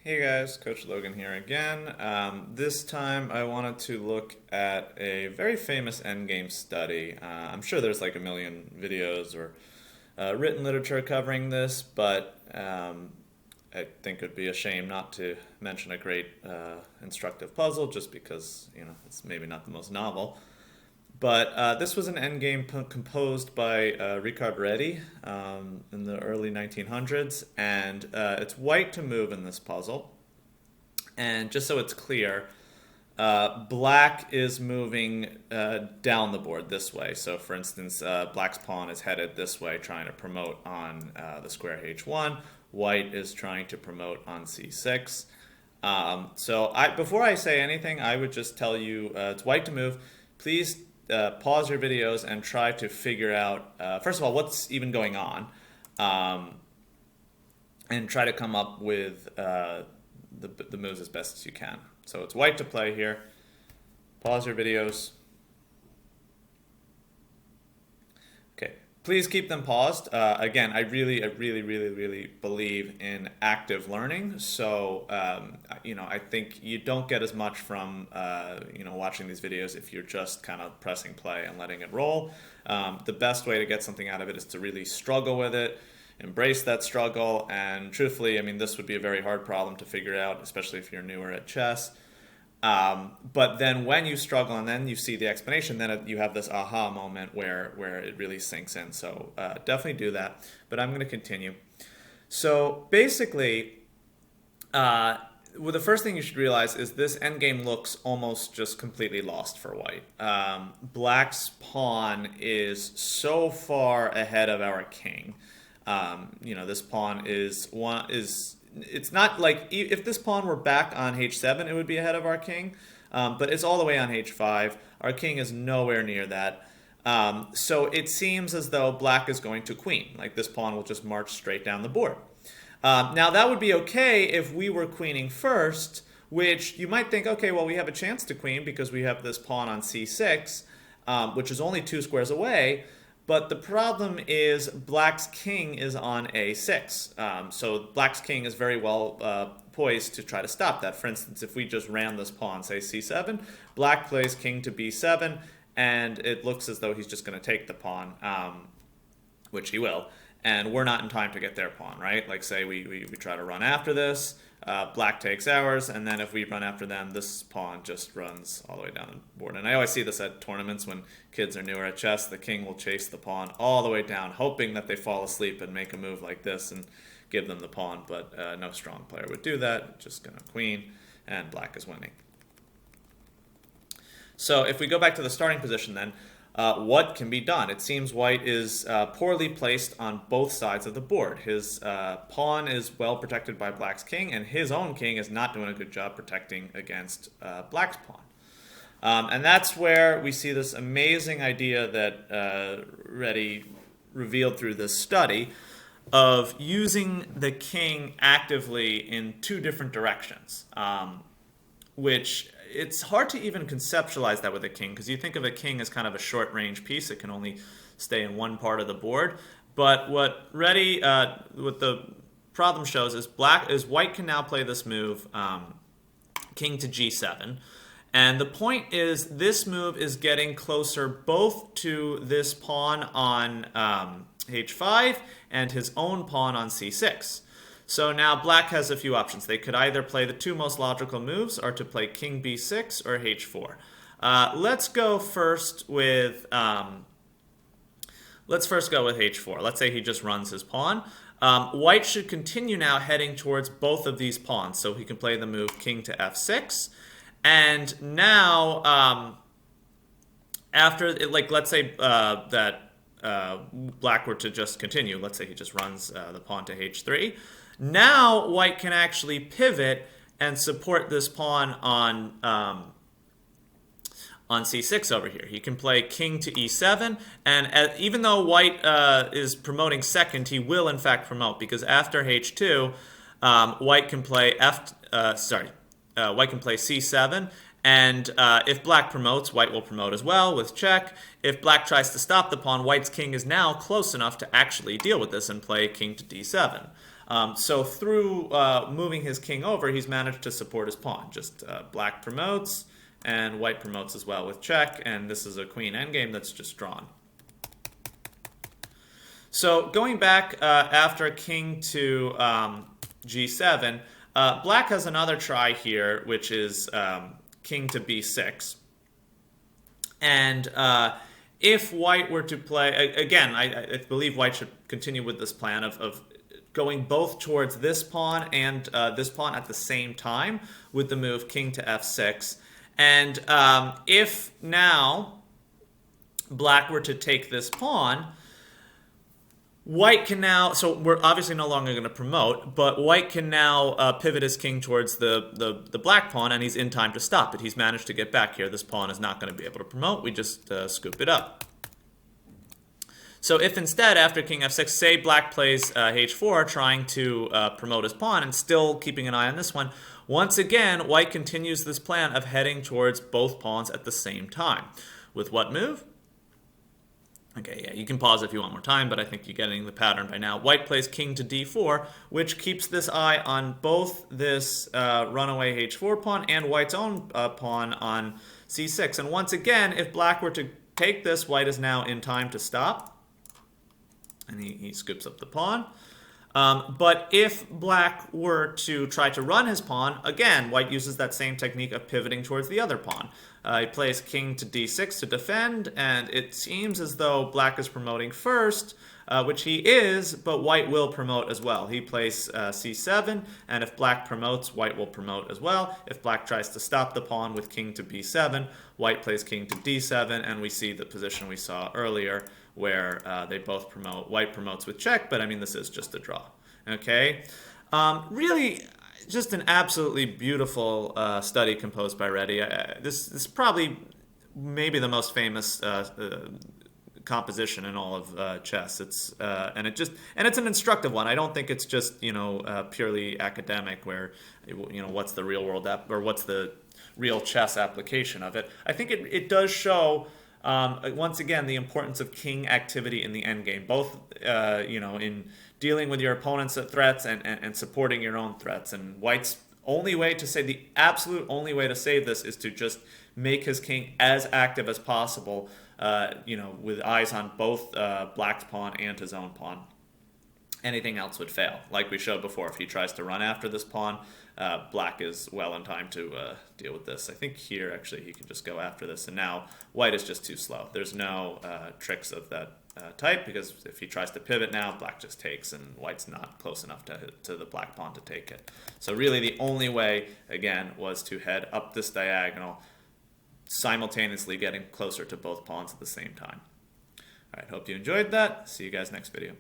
Hey guys, Coach Logan here again. This time I wanted to look at a very famous Endgame study. I'm sure there's like a million videos or written literature covering this, but I think it would be a shame not to mention a great instructive puzzle just because, it's maybe not the most novel. But this was an endgame composed by Richard Réti in the early 1900s, and it's white to move in this puzzle. And just so it's clear, black is moving down the board this way. So for instance, black's pawn is headed this way, trying to promote on the square h1. White is trying to promote on c6. Before I say anything, I would just tell you it's white to move. Please pause your videos and try to figure out, first of all, what's even going on, and try to come up with the moves as best as you can. So it's white to play here. Pause your videos. Okay, please keep them paused. Again, I really believe in active learning. So, I think you don't get as much from, watching these videos if you're just kind of pressing play and letting it roll. The best way to get something out of it is to really struggle with it, embrace that struggle, and truthfully, this would be a very hard problem to figure out, especially if you're newer at chess. But then when you struggle and then you see the explanation, then you have this aha moment where it really sinks in. So definitely do that. But I'm going to continue. So basically, the first thing you should realize is this endgame looks almost just completely lost for white. Black's pawn is so far ahead of our king. This pawn it's not like if this pawn were back on h7, it would be ahead of our king, but it's all the way on h5. Our king is nowhere near that. So it seems as though black is going to queen, like this pawn will just march straight down the board. Now that would be okay if we were queening first, which you might think, okay, well, we have a chance to queen because we have this pawn on c6, which is only 2 squares away. But the problem is black's king is on a6. So black's king is very well poised to try to stop that. For instance, if we just ran this pawn, say c7, black plays king to b7, and it looks as though he's just going to take the pawn, which he will. And we're not in time to get their pawn, right? Like say we try to run after this, black takes ours, and then if we run after them, this pawn just runs all the way down the board. And I always see this at tournaments when kids are newer at chess. The king will chase the pawn all the way down, hoping that they fall asleep and make a move like this and give them the pawn, but no strong player would do that. Just gonna queen, and black is winning. So if we go back to the starting position then, what can be done? It seems white is poorly placed on both sides of the board. His pawn is well protected by black's king, and his own king is not doing a good job protecting against black's pawn. And that's where we see this amazing idea that Réti revealed through this study of using the king actively in 2 different directions, which it's hard to even conceptualize that with a king, because you think of a king as kind of a short-range piece. It can only stay in one part of the board. But what the problem shows is white can now play this move, king to g7. And the point is this move is getting closer both to this pawn on h5 and his own pawn on c6. So now black has a few options. They could either play the 2 most logical moves, or to play king b6 or h4. Let's go first with h4. Let's say he just runs his pawn. White should continue now heading towards both of these pawns, so he can play the move king to f6. And now, let's say that black were to just continue. Let's say he just runs the pawn to h3. Now white can actually pivot and support this pawn on c6 over here. He can play king to e7, and even though white is promoting second, he will in fact promote, because after h2, white can play white can play c7, and if black promotes, white will promote as well with check. If black tries to stop the pawn, white's king is now close enough to actually deal with this and play king to d7. So through moving his king over, he's managed to support his pawn. Just black promotes, and white promotes as well with check, and this is a queen endgame that's just drawn. So going back after king to g7, black has another try here, which is king to b6. And if white were to play, again, I believe white should continue with this plan of going both towards this pawn and this pawn at the same time with the move king to f6. And if now black were to take this pawn, white can now, so we're obviously no longer going to promote, but white can now pivot his king towards the black pawn, and he's in time to stop it. He's managed to get back here. This pawn is not going to be able to promote. We just scoop it up. So if instead, after king f6, say black plays h4, trying to promote his pawn and still keeping an eye on this one, once again, white continues this plan of heading towards both pawns at the same time. With what move? Okay, yeah, you can pause if you want more time, but I think you're getting the pattern by now. White plays king to d4, which keeps this eye on both this runaway h4 pawn and white's own pawn on c6. And once again, if black were to take this, white is now in time to stop. And he scoops up the pawn. But if black were to try to run his pawn, again, white uses that same technique of pivoting towards the other pawn. He plays king to d6 to defend, and it seems as though black is promoting first, which he is, but white will promote as well. He plays c7, and if black promotes, white will promote as well. If black tries to stop the pawn with king to b7, white plays king to d7, and we see the position we saw earlier where they both promote. White promotes with check, but I mean, this is just a draw. Okay? Really, just an absolutely beautiful study composed by Réti. This is probably maybe the most famous composition in all of chess. It's it's an instructive one. I don't think it's just purely academic, where what's the real world or what's the real chess application of it. I think it does show once again the importance of king activity in the endgame, both in dealing with your opponent's threats and supporting your own threats. And white's only way to save, the absolute only way to save this, is to just make his king as active as possible, with eyes on both black's pawn and his own pawn. Anything else would fail. Like we showed before, if he tries to run after this pawn, black is well in time to deal with this. I think here, actually, he can just go after this, and now white is just too slow. There's no tricks of that type, because if he tries to pivot now, black just takes, and white's not close enough to the black pawn to take it. So really the only way, again, was to head up this diagonal, simultaneously getting closer to both pawns at the same time. All right, hope you enjoyed that. See you guys next video.